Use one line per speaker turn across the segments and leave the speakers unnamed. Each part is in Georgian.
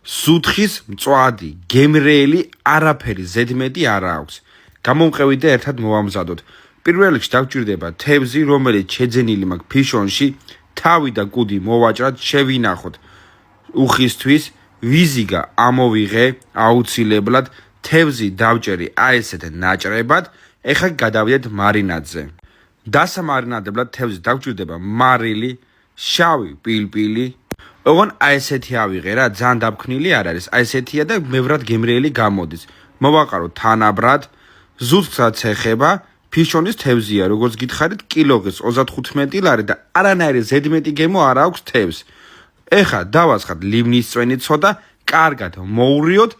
სუთხის მწვადი, გემრიელი, არაფერი ზედმეტი არ აქვს. გამომყევით და ერთად მოვამზადოთ. პირველ რიგში დაგვჭირდება თევზი, რომელიც შეძენილი მაქვს ფიშონში, თავი და კუდი მოვაჭრათ, შევინახოთ. უხისთვის ვიზიგა ამოვიღე აუცილებლად, თევზი დავჭერი აი ესეთ ნაჭრებად, ეხლა გადავიდეთ მარინადზე. დასამარინადებლად თევზი დაგვჭირდება მარილი, შავი პილპილი. ოღონ აი ესეთი ავიღე რა, ძალიან დაბქნილი არ არის. აი ესეთია და მევრად გემრიელი გამოდის. მოვაყაროთ თანაბრად, ზუთხსაც ეხება, ფიშონის თევზია, როგორც გითხარით, კილოგრამს 35 ლარი და არანაირი ზედმეტი გემო არ აქვს თევზს. ეხლა დავასხათ ლიმნის წვენი ცოტა, კარგად მოურიოთ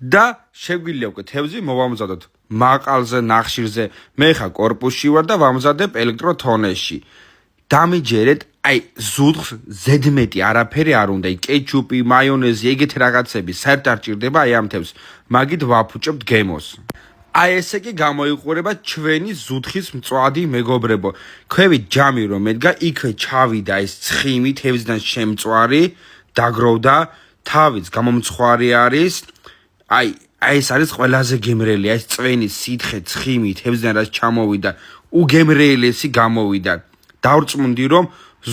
და შეგვიძლია უკვე თევზი მოვამზადოთ მაყალზე, ნახშირზე. მე ხა კორპუსში ვარ და ვამზადებ ელექტროთონეში. დამიჯერეთ, აი ზუთხს ზედმეტი არაფერი არ უნდა, კეჩუპი, მაიონეზი, ეგეთი რაღაცები საერთოდ არ ჭირდება აი ამ თევზს. მაგით ვაფუჭებთ გემოს. აი ესე კი გამოიყურება ჩვენი ზუთხის მწვადი მეგობრებო. ქვევით ჯამი რომ ედგა, იქვე ჩავიდა ეს ცხიმი თევზიდან შემწვარი, დაგროვდა, თავიც გამომცხვარი არის. აი ეს არის ყველაზე გემრიელი, ეს წვენი, სითხე, ცხიმი თევზიდან რაც ჩამოვიდა, უგემრიელესი გამოვიდა. დავრწმუნდი რომ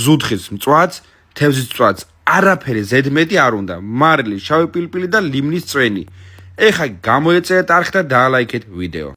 ზუთხის მწვადს, თევზის მწვადს არაფერი ზედმეტი არ უნდა. მარილი, შავი პილპილი და ლიმნის წვენი. ეხლა გამოეწერეთ არხი და დაალაიქეთ ვიდეო.